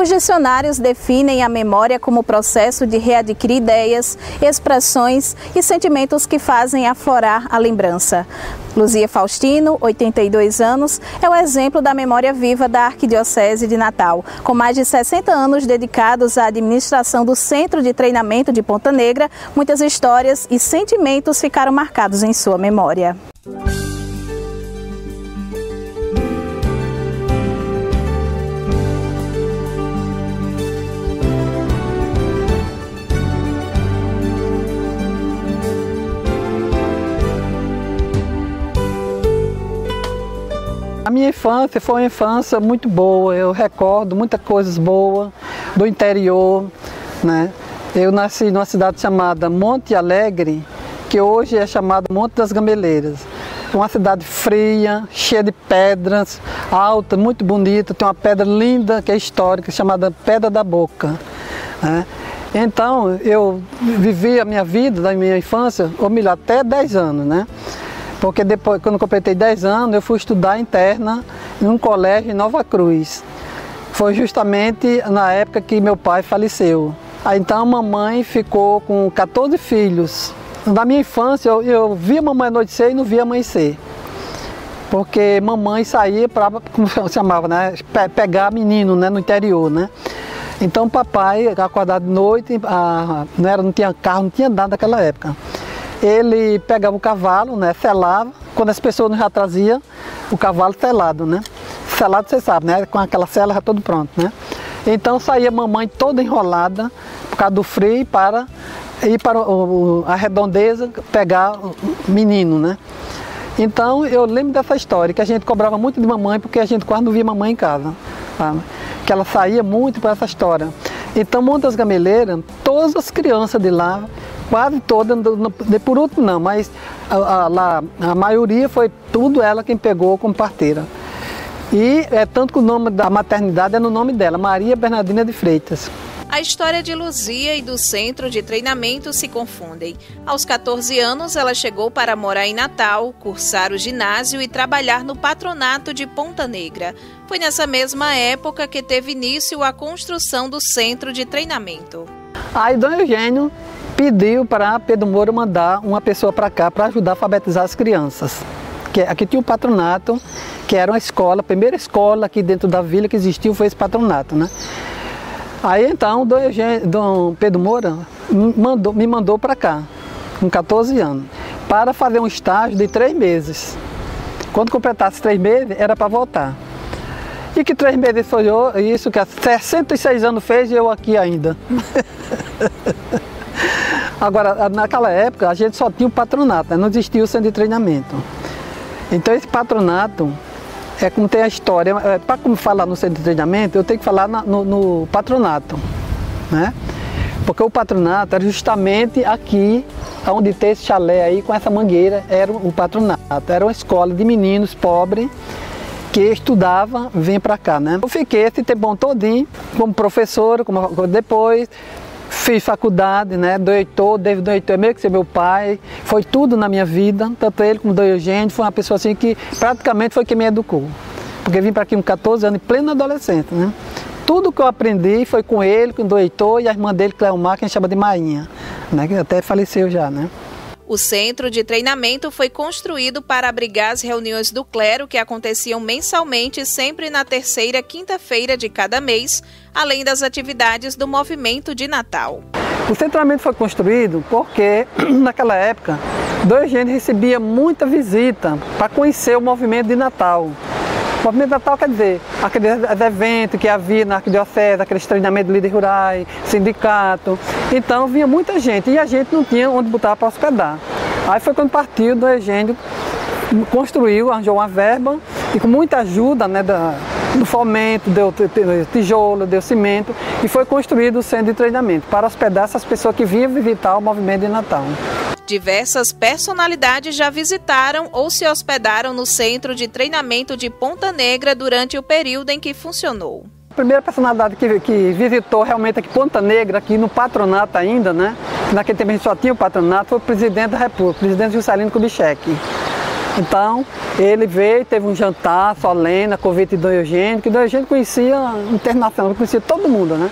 Os dicionários definem a memória como o processo de readquirir ideias, expressões e sentimentos que fazem aflorar a lembrança. Luzia Faustino, 82 anos, é o exemplo da memória viva da Arquidiocese de Natal. Com mais de 60 anos dedicados à administração do Centro de Treinamento de Ponta Negra, muitas histórias e sentimentos ficaram marcados em sua memória. A minha infância foi uma infância muito boa, eu recordo muitas coisas boas do interior, né? Eu nasci numa cidade chamada Monte Alegre, que hoje é chamada Monte das Gambeleiras. Uma cidade fria, cheia de pedras, alta, muito bonita, tem uma pedra linda que é histórica, chamada Pedra da Boca, né? Então eu vivi a minha vida, da minha infância, ou melhor, até 10 anos, né? Porque depois, quando eu completei 10 anos, eu fui estudar interna em um colégio em Nova Cruz. Foi justamente na época que meu pai faleceu. Aí então a mamãe ficou com 14 filhos. Na minha infância eu via mamãe anoitecer e não via amanhecer. Porque mamãe saía para, como se chamava, né, pegar menino, né, no interior, né. Então papai, acordado de noite, não tinha carro, não tinha nada naquela época. Ele pegava o cavalo, né, selava, quando as pessoas já traziam o cavalo selado, né? Selado, você sabe, né? Com aquela sela já todo pronto, né? Então saía a mamãe toda enrolada, por causa do frio, para ir para a redondeza pegar o menino, né? Então eu lembro dessa história, que a gente cobrava muito de mamãe, porque a gente quase não via mamãe em casa, sabe? Que ela saía muito para essa história. Então, Monte das Gameleiras, todas as crianças de lá, quase todas, por último não, mas a maioria foi tudo ela quem pegou como parteira. E é tanto que o nome da maternidade é no nome dela, Maria Bernardina de Freitas. A história de Luzia e do Centro de Treinamento se confundem. Aos 14 anos, ela chegou para morar em Natal, cursar o ginásio e trabalhar no patronato de Ponta Negra. Foi nessa mesma época que teve início a construção do Centro de Treinamento. Aí Dom Eugênio pediu para Pedro Moura mandar uma pessoa para cá para ajudar a alfabetizar as crianças. Aqui tinha o patronato, que era uma escola, a primeira escola aqui dentro da vila que existiu foi esse patronato, né? Aí então Dom Pedro Moura me mandou para cá, com 14 anos, para fazer um estágio de 3 meses. Quando completasse 3 meses, era para voltar. E que 3 meses foi isso que há 66 anos fez e eu aqui ainda. Agora, naquela época, a gente só tinha o patronato, né? Não existia o centro de treinamento. Então esse patronato, é como tem a história, para como falar no centro de treinamento, eu tenho que falar no patronato, né? Porque o patronato era justamente aqui, onde tem esse chalé aí, com essa mangueira, era o patronato. Era uma escola de meninos pobres, que estudava, vinha para cá, né? Eu fiquei esse tempo todinho como professora, depois fiz faculdade, né? David Dom Heitor é meio que ser meu pai, foi tudo na minha vida, tanto ele como o Dom Eugênio, foi uma pessoa assim que praticamente foi quem me educou. Porque vim para aqui com 14 anos, em plena adolescente, né? Tudo que eu aprendi foi com ele, com o Dom Heitor e a irmã dele, Cleomar, que a gente chama de Mainha, né? Que até faleceu já, né? O centro de treinamento foi construído para abrigar as reuniões do clero que aconteciam mensalmente, sempre na terceira quinta-feira de cada mês, além das atividades do movimento de Natal. O centro de treinamento foi construído porque, naquela época, Dom Eugênio recebia muita visita para conhecer o movimento de Natal. O movimento de Natal quer dizer, aqueles eventos que havia na Arquidiocese, aqueles treinamentos de líderes rurais, sindicato. Então vinha muita gente e a gente não tinha onde botar para hospedar. Aí foi quando partiu, Dom Eugênio construiu, arranjou uma verba e com muita ajuda, né, do fomento, deu tijolo, deu cimento e foi construído o centro de treinamento para hospedar essas pessoas que vinham visitar o movimento de Natal. Diversas personalidades já visitaram ou se hospedaram no Centro de Treinamento de Ponta Negra durante o período em que funcionou. A primeira personalidade que visitou realmente aqui Ponta Negra, aqui no patronato ainda, né? Naquele tempo a gente só tinha o patronato, foi o presidente da República, o presidente Juscelino Kubitschek. Então, ele veio, teve um jantar solene, a convite do Eugênio, que o Eugênio conhecia internacional, conhecia todo mundo, né?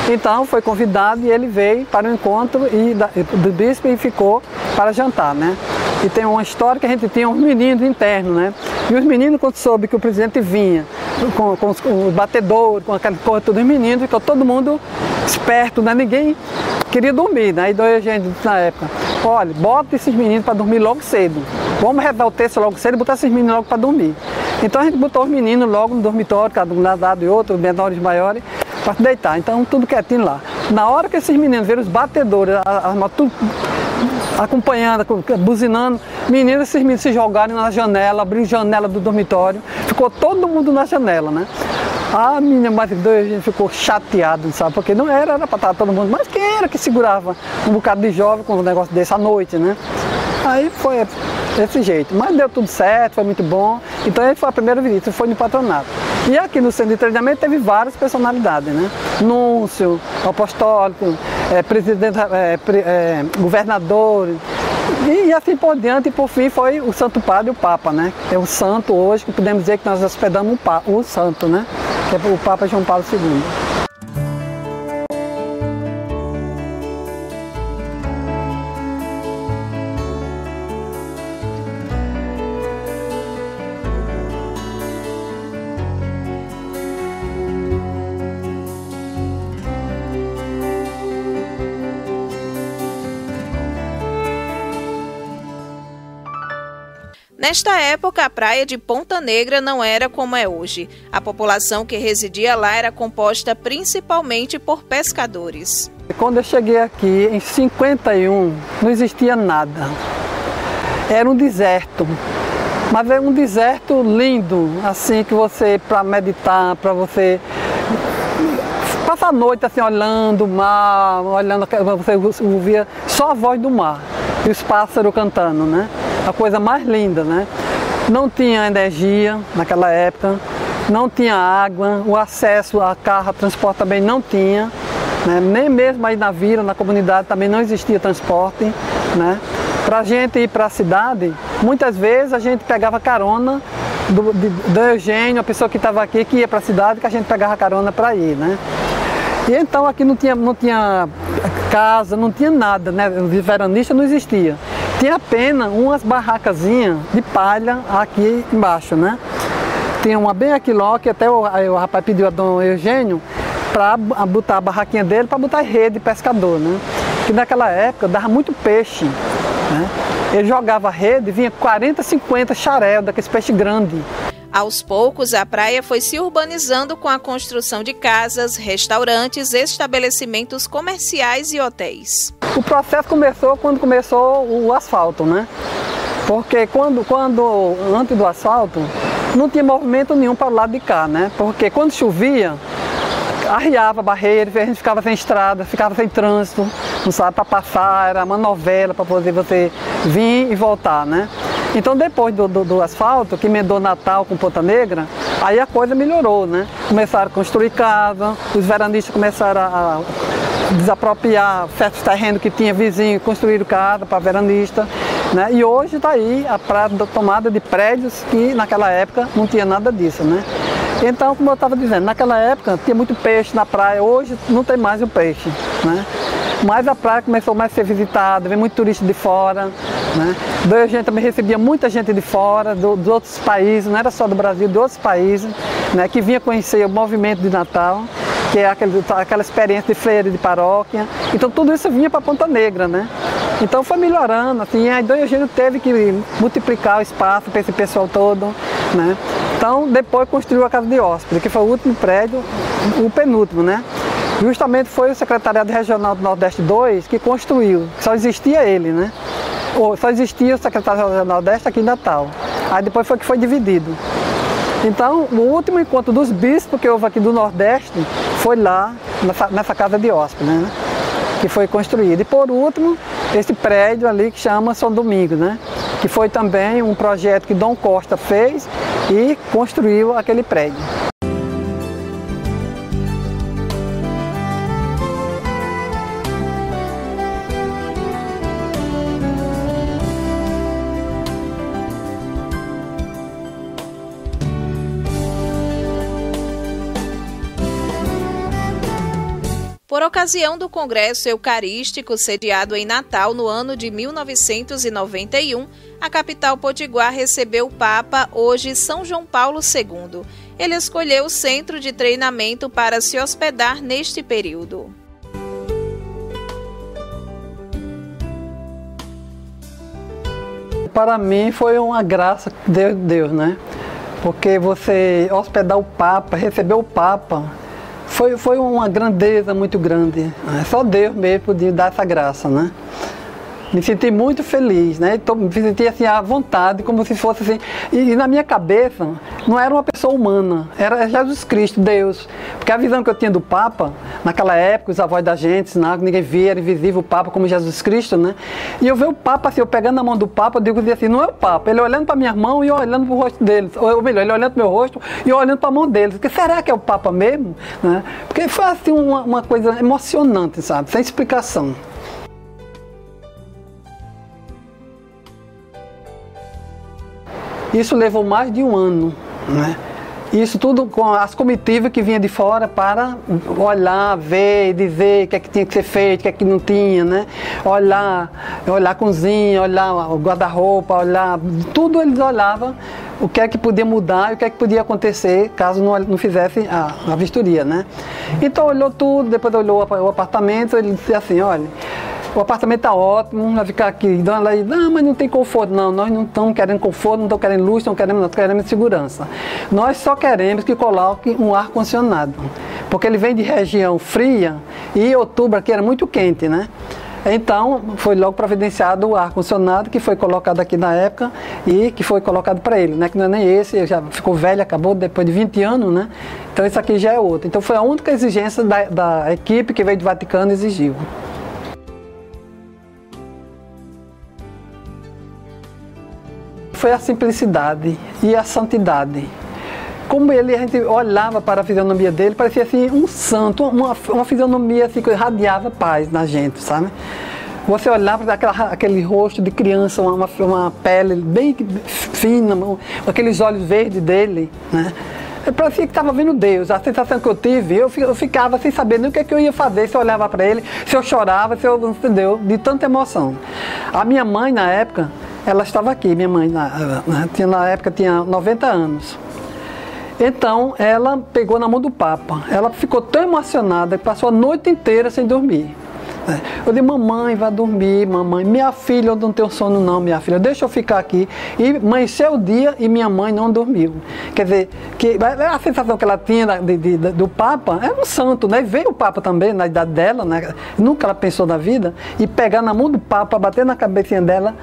Então, foi convidado e ele veio para o encontro do bispo e ficou para jantar, né? E tem uma história que a gente tinha uns meninos internos, né? E os meninos, quando soube que o presidente vinha com os batedores, com aquela coisa, todos os meninos, ficou todo mundo esperto, né? Ninguém queria dormir, né? E do Eugênio disse na época: olha, bota esses meninos para dormir logo cedo. Vamos rezar o texto logo cedo e botar esses meninos logo para dormir. Então a gente botou os meninos logo no dormitório, cada um lado e outro, menores e maiores, para se deitar. Então tudo quietinho lá. Na hora que esses meninos viram os batedores, tudo acompanhando, buzinando, esses meninos se jogaram na janela, abriram a janela do dormitório, ficou todo mundo na janela, né? A minha madre a gente ficou chateado, sabe? Porque não era para estar todo mundo, mas quem era que segurava um bocado de jovem com um negócio desse à noite, né? Aí foi desse jeito, mas deu tudo certo, foi muito bom. Então ele foi a primeira visita, foi no patronato. E aqui no centro de treinamento teve várias personalidades, né? Núncio, apostólico, presidente, governador, e assim por diante, e por fim foi o Santo Padre e o Papa, né? É o santo hoje, que podemos dizer que nós hospedamos o santo, né? Que é o Papa João Paulo II. Nesta época, a praia de Ponta Negra não era como é hoje. A população que residia lá era composta principalmente por pescadores. Quando eu cheguei aqui, em 51, não existia nada. Era um deserto. Mas é um deserto lindo, assim, que você, para meditar, para você passar a noite assim, olhando o mar, você ouvia só a voz do mar e os pássaros cantando, né? A coisa mais linda, né? Não tinha energia naquela época, não tinha água, o acesso a carro, a transporte também não tinha, né? Nem mesmo aí na vila, na comunidade também não existia transporte, né? Para a gente ir para a cidade, muitas vezes a gente pegava carona do Eugênio, a pessoa que estava aqui, que ia para a cidade, que a gente pegava carona para ir, né? E então aqui não tinha casa, não tinha nada, né? O veranista não existia. Tinha apenas umas barracazinhas de palha aqui embaixo, né? Tinha uma bem aqui lá, que até o rapaz pediu a Dom Eugênio para botar a barraquinha dele, para botar rede de pescador, né? Que naquela época dava muito peixe, né? Ele jogava rede e vinha 40, 50 xaréu daqueles peixes grandes. Aos poucos, a praia foi se urbanizando com a construção de casas, restaurantes, estabelecimentos comerciais e hotéis. O processo começou quando começou o asfalto, né? Porque antes do asfalto, não tinha movimento nenhum para o lado de cá, né? Porque quando chovia, arriava a barreira, a gente ficava sem estrada, ficava sem trânsito, não sabe, para passar, era uma novela para poder você vir e voltar, né? Então depois do asfalto, que emendou Natal com Ponta Negra, aí a coisa melhorou, né? Começaram a construir casa, os veranistas começaram a desapropriar certos terrenos que tinha vizinho, construíram casa para veranista, né? E hoje está aí a praia da tomada de prédios que naquela época não tinha nada disso, né? Então, como eu estava dizendo, naquela época tinha muito peixe na praia, hoje não tem mais o peixe, né? Mas a praia começou mais a ser visitada, vem muito turista de fora, né? A gente também recebia muita gente de fora, dos outros países, não era só do Brasil, de outros países, né? Que vinha conhecer o movimento de Natal, que é aquela experiência de feira, de paróquia. Então tudo isso vinha para Ponta Negra, né? Então foi melhorando, assim, a Eugênio teve que multiplicar o espaço para esse pessoal todo, né? Então depois construiu a Casa de Hóspede, que foi o último prédio, o penúltimo, né? Justamente foi o Secretariado Regional do Nordeste 2 que construiu, só existia ele, né? Ou só existia o Secretariado Regional do Nordeste aqui em Natal. Aí depois foi que foi dividido. Então, o último encontro dos bispos que houve aqui do Nordeste foi lá, nessa Casa de Hóspede, né? Que foi construída. E por último, esse prédio ali que chama São Domingos, né? Que foi também um projeto que Dom Costa fez e construiu aquele prédio. Por ocasião do Congresso Eucarístico sediado em Natal no ano de 1991, a capital potiguar recebeu o Papa, hoje São João Paulo II. Ele escolheu o centro de treinamento para se hospedar neste período. Para mim foi uma graça de Deus, né? Porque você hospedar o Papa, receber o Papa, foi uma grandeza muito grande. Só Deus mesmo podia dar essa graça, né? Me senti muito feliz, né? Me senti assim à vontade, como se fosse assim. E na minha cabeça não era uma pessoa humana, era Jesus Cristo, Deus. Porque a visão que eu tinha do Papa, naquela época, os avós da gente, ninguém via, era invisível o Papa como Jesus Cristo, né? E eu ver o Papa assim, eu pegando na mão do Papa, eu digo assim, não é o Papa, ele olhando para minha mão e eu olhando para o rosto deles. Ou melhor, ele olhando para o meu rosto e eu olhando para a mão deles. Porque será que é o Papa mesmo? Né? Porque foi assim uma coisa emocionante, sabe? Sem explicação. Isso levou mais de um ano, né? Isso tudo com as comitivas que vinham de fora para olhar, ver, dizer o que é que tinha que ser feito, o que é que não tinha, né? Olhar a cozinha, olhar o guarda-roupa, olhar... Tudo eles olhavam o que é que podia mudar e o que é que podia acontecer caso não fizesse a vistoria, né? Então olhou tudo, depois olhou o apartamento, ele disse assim, olha... O apartamento está ótimo, vai ficar aqui. Então ela diz, não, mas não tem conforto. Não, nós não estamos querendo conforto, não estamos querendo luz, não queremos segurança. Nós só queremos que coloque um ar-condicionado. Porque ele vem de região fria e outubro aqui era muito quente, né? Então foi logo providenciado o ar-condicionado que foi colocado aqui na época e que foi colocado para ele, né? Que não é nem esse, já ficou velho, acabou depois de 20 anos, né? Então esse aqui já é outro. Então foi a única exigência da equipe que veio do Vaticano exigiu. Foi a simplicidade e a santidade. Como a gente olhava para a fisionomia dele, parecia assim um santo, uma fisionomia assim, que irradiava paz na gente, sabe? Você olhava para aquele rosto de criança, uma pele bem fina, aqueles olhos verdes dele, né? Parecia que estava vendo Deus. A sensação que eu tive, eu ficava sem saber nem o que eu ia fazer, se eu olhava para ele, se eu chorava, se eu, entendeu? De tanta emoção. A minha mãe, na época, ela estava aqui, minha mãe, na época tinha 90 anos. Então, ela pegou na mão do Papa. Ela ficou tão emocionada que passou a noite inteira sem dormir. Eu disse, mamãe, vai dormir, mamãe. Minha filha, eu não tenho sono não, minha filha. Deixa eu ficar aqui. E amanheceu o dia e minha mãe não dormiu. Quer dizer, a sensação que ela tinha do Papa era um santo, né? Veio o Papa também, na idade dela, né? Nunca ela pensou na vida. E pegar na mão do Papa, bater na cabecinha dela.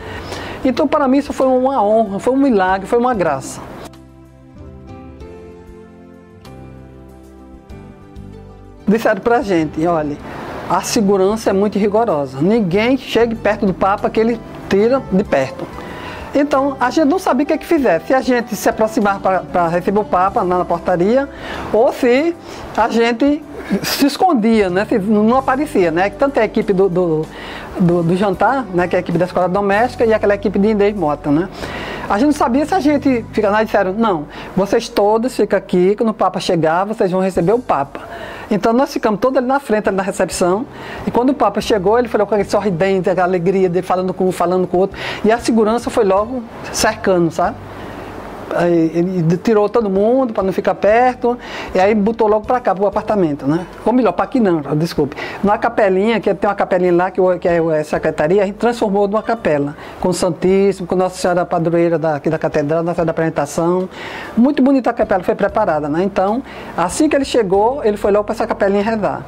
Então, para mim, isso foi uma honra, foi um milagre, foi uma graça. Disseram pra gente, olha, a segurança é muito rigorosa. Ninguém chegue perto do Papa que ele tira de perto. Então, a gente não sabia o que é que fizesse. Se a gente se aproximar para receber o Papa na portaria, ou se a gente se escondia, né? Se não aparecia, né? Tanto a equipe do jantar, né? Que é a equipe da escola doméstica, e aquela equipe de Inês Mota, né? A gente não sabia se a gente fica lá e disseram, não, vocês todos ficam aqui, quando o Papa chegar, vocês vão receber o Papa. Então nós ficamos todos ali na frente, ali na recepção, e quando o Papa chegou, ele falou com aquele sorridente, aquela alegria dele, falando com um, falando com o outro, e a segurança foi logo cercando, sabe? Aí ele tirou todo mundo para não ficar perto, e aí botou logo para cá, para o apartamento, né? Ou melhor, para aqui não, desculpe. Na capelinha, que tem uma capelinha lá, que é a secretaria, a gente transformou numa capela, com o Santíssimo, com Nossa Senhora Padroeira aqui da Catedral, na da apresentação. Muito bonita a capela, foi preparada, né? Então, assim que ele chegou, ele foi logo para essa capelinha rezar.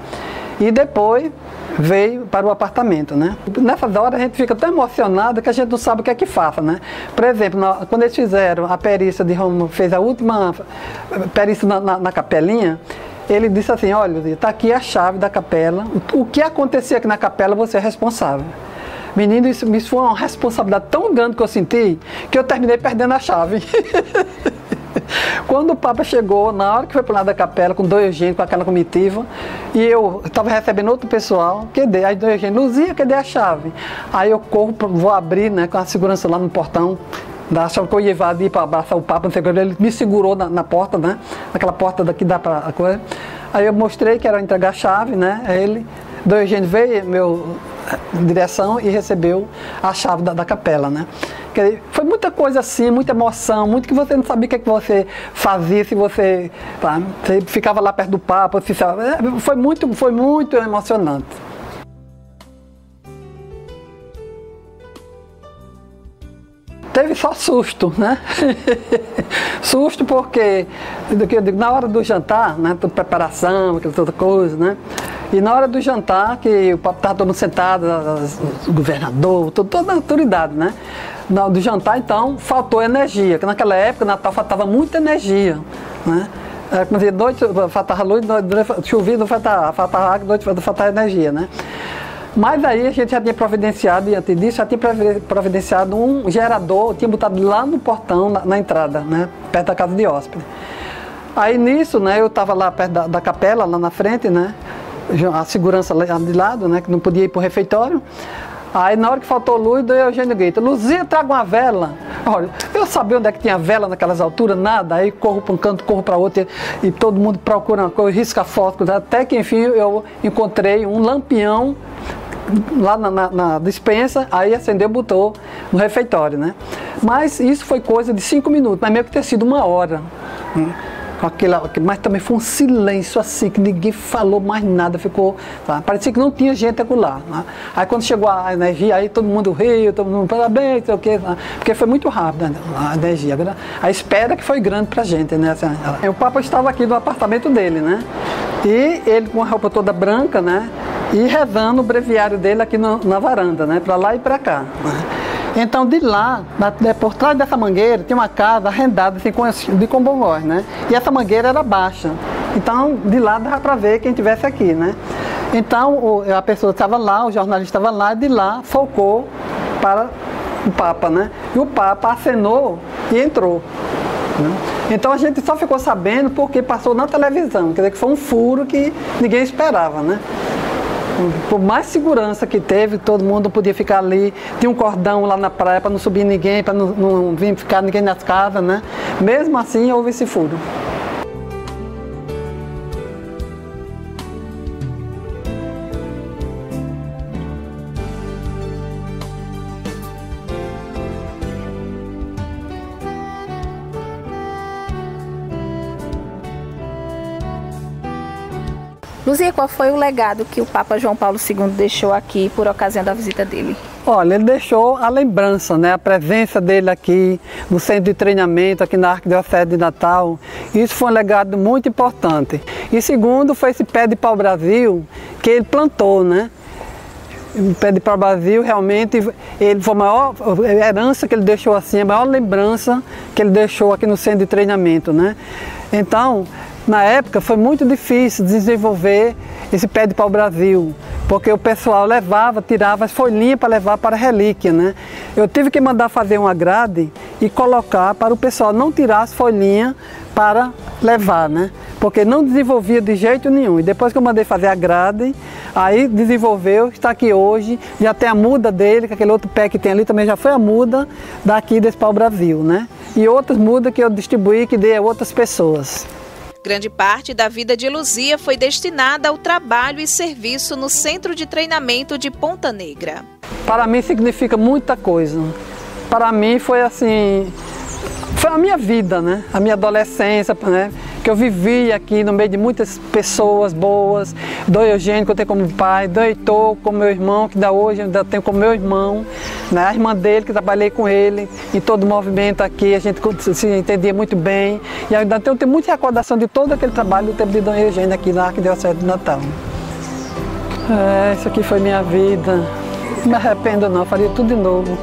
E depois veio para o apartamento, né? Nessas horas a gente fica tão emocionado que a gente não sabe o que é que faça, né? Por exemplo, quando eles fizeram a perícia de Roma, fez a última perícia na capelinha, ele disse assim, olha, está aqui a chave da capela, o que acontecer aqui na capela, você é responsável. Menino, isso foi uma responsabilidade tão grande que eu senti, que eu terminei perdendo a chave. Quando o Papa chegou, na hora que foi para o lado da capela, com dois gente, com aquela comitiva, e eu estava recebendo outro pessoal, cadê? Aí dois gente, Luzia, cadê a chave? Aí eu corro, vou abrir, né, com a segurança lá no portão, achava que eu ia invadir para abraçar o Papa, não sei o que, ele me segurou na porta, né, naquela porta daqui dá para a coisa. Aí eu mostrei que era entregar a chave, né? Ele, do Eugênio veio, meu direção, e recebeu a chave da capela, né? Foi muita coisa assim, muita emoção, muito que você não sabia o que você fazia, se você, tá, você ficava lá perto do Papa, foi muito emocionante. Teve só susto, né? Susto porque, na hora do jantar, né, toda preparação, aquela toda coisa, né? E na hora do jantar, que o papo estava todo mundo sentado, o governador, toda a autoridade, né? Na hora do jantar, então, faltou energia, porque naquela época, Natal, faltava muita energia, né? Como dizia, noite faltava luz, chovia, faltava água, noite faltava energia, né? Mas aí a gente já tinha providenciado, e antes disso, já tinha providenciado um gerador, tinha botado lá no portão, na entrada, né, perto da casa de hóspede. Aí nisso, né, eu estava lá perto da capela, lá na frente, né, a segurança lá de lado, né, que não podia ir para o refeitório. Aí na hora que faltou luz, o Eugênio grita: Luzia, traga uma vela. Olha, eu sabia onde é que tinha vela naquelas alturas, nada. Aí corro para um canto, corro para outro, e todo mundo procura uma coisa, risca foto, até que enfim eu encontrei um lampião lá na despensa, aí acendeu, botou no refeitório, né? Mas isso foi coisa de 5 minutos, mas mesmo que ter sido 1 hora, né? Mas também foi um silêncio assim, que ninguém falou mais nada, ficou, tá? Parecia que não tinha gente lá, né? Aí quando chegou a energia, aí todo mundo riu, todo mundo, parabéns, sei o quê, né? Porque foi muito rápido a energia, a espera que foi grande pra gente, né? O Papa estava aqui no apartamento dele, né? E ele com a roupa toda branca, né? E rezando o breviário dele aqui na varanda, né? Para lá e para cá, né? Então de lá, por trás dessa mangueira, tinha uma casa arrendada assim, de Congonhas, né? E essa mangueira era baixa. Então de lá dava para ver quem estivesse aqui, né? Então a pessoa estava lá, o jornalista estava lá, e de lá focou para o Papa, né? E o Papa acenou e entrou, né? Então a gente só ficou sabendo porque passou na televisão, quer dizer que foi um furo que ninguém esperava, né? Por mais segurança que teve, todo mundo podia ficar ali, tinha um cordão lá na praia para não subir ninguém, para não vir ficar ninguém nas casas, né? Mesmo assim houve esse furo. Luzia, qual foi o legado que o Papa João Paulo II deixou aqui por ocasião da visita dele? Olha, ele deixou a lembrança, né? A presença dele aqui no centro de treinamento, aqui na Arquidiocese de Natal. Isso foi um legado muito importante. E segundo, foi esse pé de pau-brasil que ele plantou, né? O pé de pau-brasil realmente, ele foi a maior herança que ele deixou assim, a maior lembrança que ele deixou aqui no centro de treinamento, né? Então, na época foi muito difícil desenvolver esse pé de pau-brasil, porque o pessoal levava, tirava as folhinhas para levar para a relíquia, né? Eu tive que mandar fazer uma grade e colocar para o pessoal não tirar as folhinhas para levar, né? Porque não desenvolvia de jeito nenhum. E depois que eu mandei fazer a grade, aí desenvolveu, está aqui hoje, já tem a muda dele, que aquele outro pé que tem ali também já foi a muda daqui desse pau-brasil, né? E outras mudas que eu distribuí, que dei a outras pessoas. Grande parte da vida de Luzia foi destinada ao trabalho e serviço no Centro de Treinamento de Ponta Negra. Para mim significa muita coisa. Para mim foi assim, foi a minha vida, né? A minha adolescência, né? Que eu vivi aqui no meio de muitas pessoas boas, do Eugênio, que eu tenho como pai, do Heitor, como meu irmão, que ainda hoje eu ainda tenho como meu irmão, né? A irmã dele, que trabalhei com ele em todo o movimento aqui, a gente se entendia muito bem, e ainda tenho muita recordação de todo aquele trabalho do tempo de Dom Eugênio aqui na Arquidiocese de Natal. Isso aqui foi minha vida, não me arrependo não, faria tudo de novo.